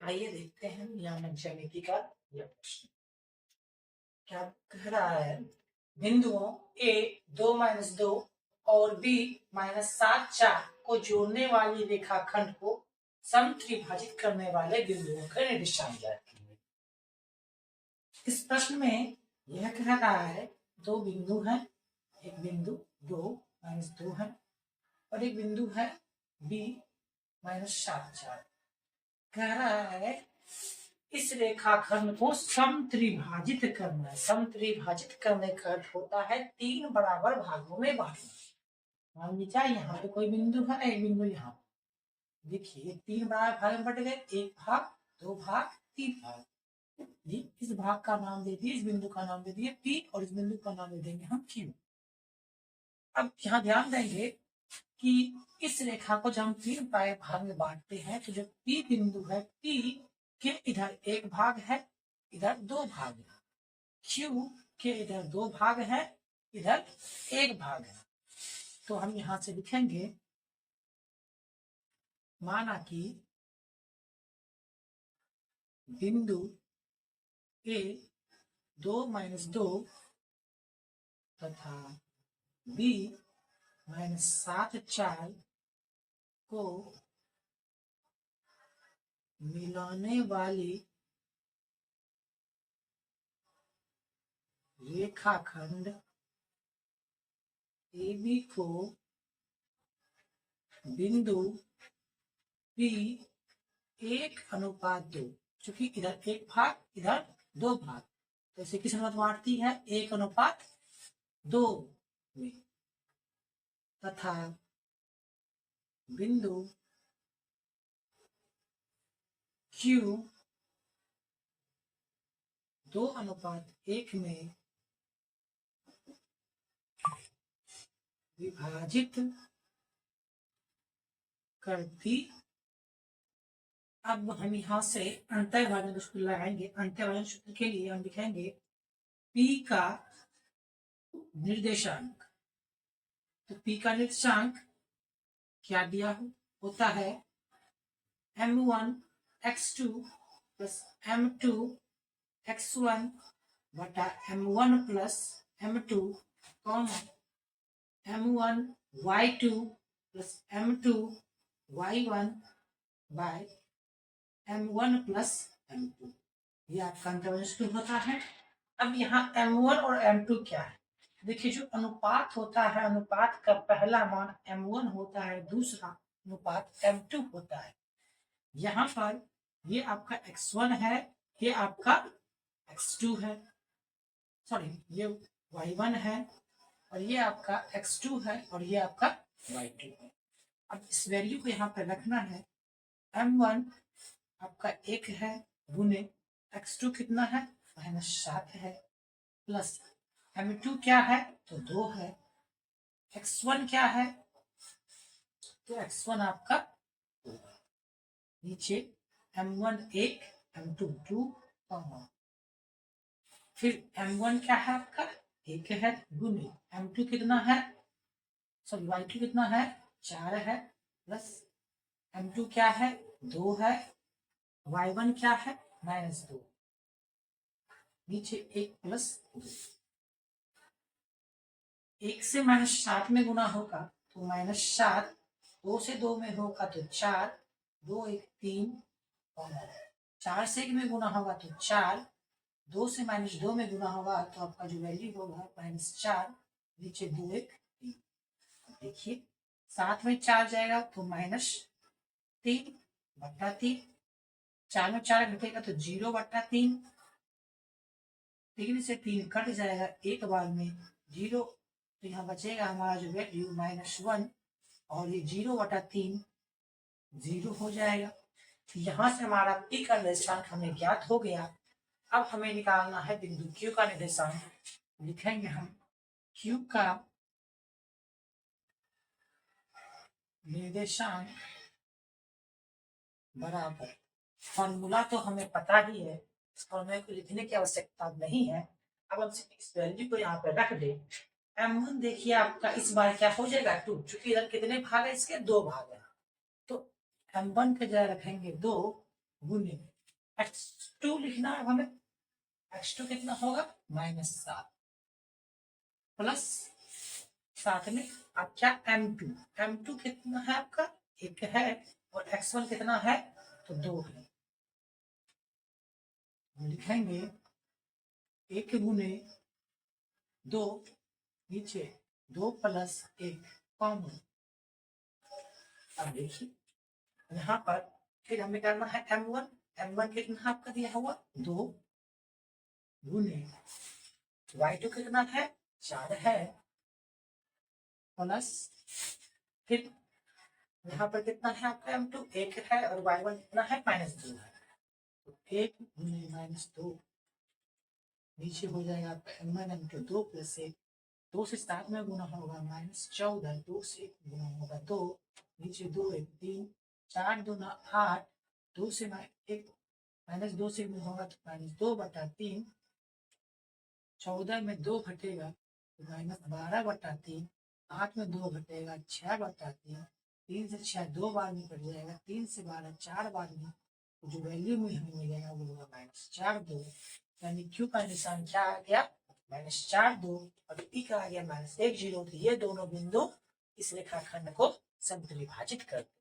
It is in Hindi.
आइए देखते हैं नियामक ज्यामिति का यह प्रश्न क्या कह रहा है। बिंदुओं ए 2-2 और बी -7-4 को जोड़ने वाली रेखाखंड को समत्रिभाजित करने वाले बिंदुओं के निर्देशांक ज्ञात कीजिए। इस प्रश्न में यह कह रहा है दो बिंदु हैं, एक बिंदु 2-2 है और एक बिंदु है बी -7-4। कह रहा है इस रेखाखंड को समत्रिभाजित करना है। समत्रिभाजित करने का अर्थ होता है तीन बराबर भागों में बांटना। मान लीजिए यहाँ पे कोई बिंदु है, एक बिंदु यहाँ, देखिए तीन बराबर भाग में बट गए, एक भाग, दो भाग, तीन भाग। इस भाग का नाम दे दिए, इस बिंदु का नाम दे दिए पी और इस बिंदु का नाम दे देंगे हम क्यू। अब यहाँ ध्यान देंगे कि इस रेखा को जब हम तीन भाग में बांटते हैं तो जो पी बिंदु है, पी के इधर एक भाग है, इधर दो भाग है। क्यू के इधर दो भाग है, इधर एक भाग है। तो हम यहां से लिखेंगे माना कि बिंदु ए 2-2 तथा बी -7-4 को मिलाने वाली रेखाखंड AB को बिंदु P 1:2, चूंकि इधर एक भाग इधर दो भाग, तो इसे किस अनुपात बांटती है, 1:2 में, तथा बिंदु Q 2:1 में विभाजित करती। अब हम यहाँ से अंतर्भाजन सूत्र लगाएंगे। अंतर्भाजन सूत्र के लिए हम लिखेंगे P का निर्देशांक। तो P का निर्देशांक क्या दिया होता है, m1 x2 plus m2 x1 बटा m1 plus m2 m1 y2 plus m2 y1 bye m1 plus m2। ये आपका अंतर्भाजन सूत्र होता है। अब यहाँ m1 और m2 क्या है, देखिए जो अनुपात होता है, अनुपात का पहला मान m1 होता है, दूसरा अनुपात m2 होता है। यहाँ पर ये आपका x1 है, ये आपका x2 है, सॉरी ये y1 है और ये आपका x2 है और ये आपका y2 है। अब इस वैल्यू को यहाँ पर रखना है। m1 आपका 1 है गुने x2 कितना है, -7 है, प्लस m2 क्या है तो 2 है, x1 क्या है तो x1 आपका 2 है। नीचे m1 1, m2 2, फिर m1 क्या है आपका 1 है गुने m2 कितना है, सॉरी y2 कितना है 4 है, प्लस m2 क्या है 2 है, y1 क्या है -2, नीचे 1 प्लस 2। 1 से -7 में गुना होगा तो -7, 2 से 2 में होगा तो 4, 2 1 3, 4 से 1 में गुना होगा तो 4, 2 से -2 में गुना होगा तो आपका जो वैल्यू होगा -4, नीचे 2 1 3। देखिए 7 में 4 जाएगा तो -3 बटा 3, 4 में 4 घटेगा तो 0/3, 3 से 3 कट जाएगा एक बार में 0, तो यहाँ बचेगा हमारा जो वैल्यू -1 और ये 0/3 0 हो जाएगा। यहाँ से हमारा P का निर्देशांक हमें ज्ञात हो गया। अब हमें निकालना है बिंदु Q का निर्देशांक। लिखेंगे हम Q का निर्देशांक बराबर, फॉर्मूला तो हमें पता ही है, इस फॉर्मूले को लिखने की आवश्यकता नहीं है। अब हम इस वैल्यू को यहाँ पे रख दे। m1 देखिए आपका इस बार क्या हो जाएगा 2, चूंकि इधर कितने भाग है, इसके 2 भाग है, तो m1 के जगह रखेंगे 2 गुने x2 लिखना है हमें। x2 कितना होगा -7 प्लस साथ में आपका m2 कितना है आपका 1 है और x1 कितना है तो 2 है। हम लिखेंगे 1 गुने 2 नीचे 2 प्लस 1 कॉमन। अब देखिए यहाँ पर फिर हमें करना है m1 कितना आपका दिया हुआ 2 गुने y2 कितना है 4 है प्लस फिर यहाँ पर कितना है आपका m2 1 है और y1 कितना है -2 है। तो 1 गुने -2 नीचे हो जाएगा आपका m1 m2 2 प्लस 1 2 से 7 में गुना होगा -14 2 से गुना होगा 2 नीचे 2 1 3 4 दूना 8 2 से -1 -2 से गुना होगा तो -2/3 14 में 2 घटेगा तो -12/3 8 में 2 घटेगा 6/3 3 से 6 2 बार में कट जाएगा 3 से 12 4 बार में तो जो वैल्यू में हमें मिलेगा वो होगा -4 2 यानी क्यू का निशान क्या आ गया -4 2 और पी का आ गया -1 0। तो ये दोनों बिंदु इस रेखाखंड को समद्विभाजित करते